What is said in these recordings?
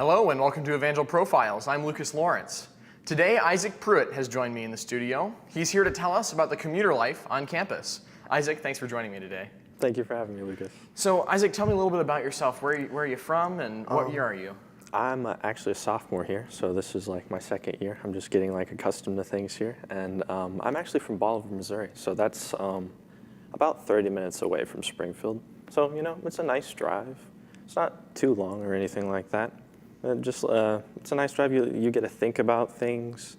Hello and welcome to EUProfiles. I'm Lucas Lawrence. Today, Isaac Pruitt has joined me in the studio. He's here to tell us about the commuter life on campus. Isaac, thanks for joining me today. Thank you for having me, Lucas. So, Isaac, tell me a little bit about yourself. Where are you from and what year are you? I'm actually a sophomore here, so this is like my second year. I'm just getting accustomed to things here. And I'm actually from Bolivar, Missouri, so that's about 30 minutes away from Springfield. So, it's a nice drive. It's not too long or anything like that. It's a nice drive. You get to think about things,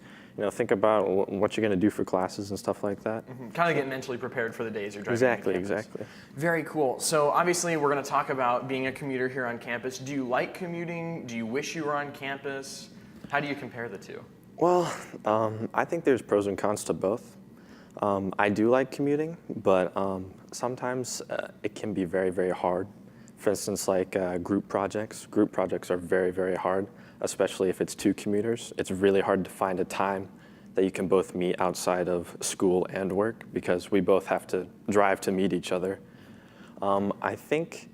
think about what you're going to do for classes and stuff like that. Mm-hmm. Kind of get mentally prepared for the days you're driving. Exactly. Very cool. So obviously we're going to talk about being a commuter here on campus. Do you like commuting? Do you wish you were on campus? How do you compare the two? Well, I think there's pros and cons to both. I do like commuting, but sometimes it can be very, very hard. For instance, group projects. Group projects are very, very hard, especially if it's two commuters. It's really hard to find a time that you can both meet outside of school and work because we both have to drive to meet each other. I think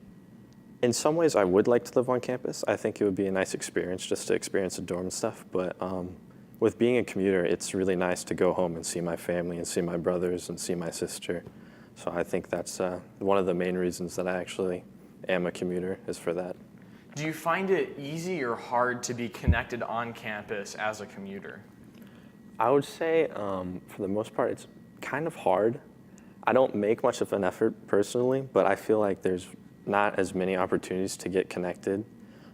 in some ways I would like to live on campus. I think it would be a nice experience just to experience the dorm and stuff, but with being a commuter, it's really nice to go home and see my family and see my brothers and see my sister. So I think that's one of the main reasons that I actually am a commuter is for that. Do you find it easy or hard to be connected on campus as a commuter? I would say for the most part it's kind of hard. I don't make much of an effort personally, but I feel like there's not as many opportunities to get connected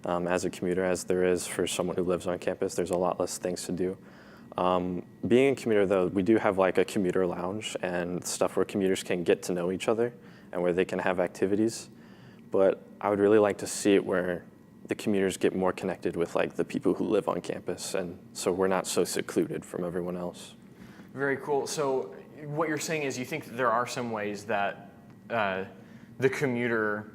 as a commuter as there is for someone who lives on campus. There's a lot less things to do. Being a commuter though, we do have a commuter lounge and stuff where commuters can get to know each other and where they can have activities. But I would really like to see it where the commuters get more connected with the people who live on campus, and so we're not so secluded from everyone else. Very cool. So what you're saying is you think that there are some ways that the commuter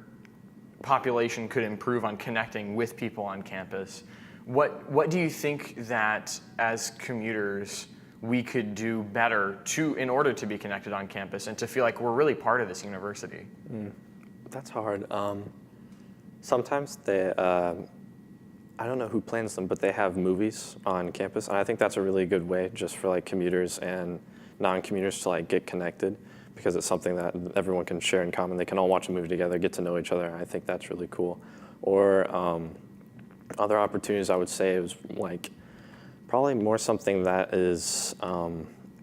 population could improve on connecting with people on campus. What do you think that as commuters we could do better in order to be connected on campus and to feel like we're really part of this university? That's hard. Sometimes they, I don't know who plans them, but they have movies on campus, and I think that's a really good way just for commuters and non-commuters to get connected, because it's something that everyone can share in common. They can all watch a movie together, get to know each other. I think that's really cool. Or other opportunities I would say is probably more something that is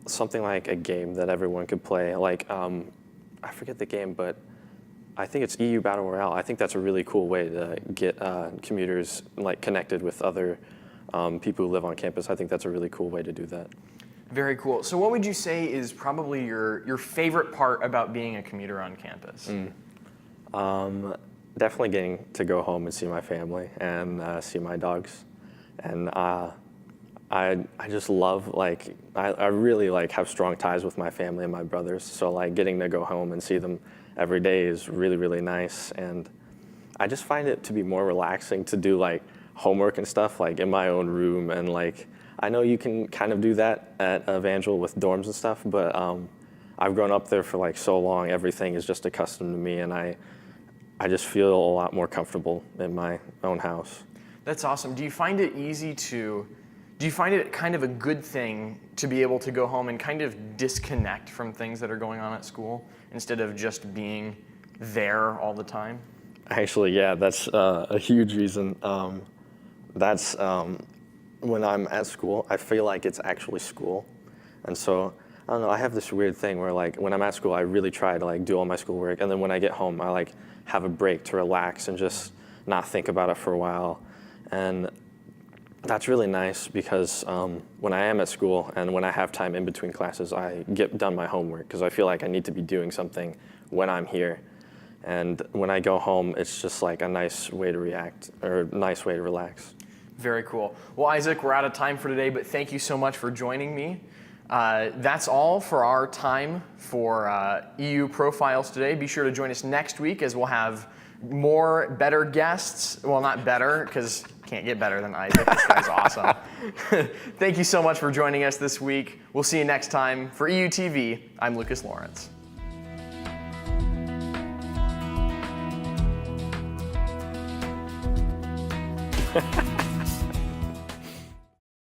something like a game that everyone could play. I forget the game, but I think it's EU Battle Royale. I think that's a really cool way to get commuters connected with other people who live on campus. I think that's a really cool way to do that. Very cool. So what would you say is probably your favorite part about being a commuter on campus? Definitely getting to go home and see my family and see my dogs. And I just love, I really have strong ties with my family and my brothers. So getting to go home and see them every day is really, really nice. And I just find it to be more relaxing to do homework and stuff in my own room. And I know you can kind of do that at Evangel with dorms and stuff, but I've grown up there for so long, everything is just accustomed to me, and I just feel a lot more comfortable in my own house. That's awesome. Do you find it kind of a good thing to be able to go home and kind of disconnect from things that are going on at school instead of just being there all the time? Actually, yeah, that's a huge reason. That's when I'm at school, I feel like it's actually school. And so, I don't know, I have this weird thing where when I'm at school, I really try to do all my schoolwork. And then when I get home, I have a break to relax and just not think about it for a while. And that's really nice because when I am at school and when I have time in between classes, I get done my homework because I feel like I need to be doing something when I'm here. And when I go home, it's just a nice way to react or nice way to relax. Very cool. Well, Isaac, we're out of time for today, but thank you so much for joining me. That's all for our time for EUProfiles today. Be sure to join us next week as we'll have more better guests. Well, not better, because can't get better than Isaac. This guy's awesome. Thank you so much for joining us this week. We'll see you next time. For EUTV, I'm Lucas Lawrence. Ha ha!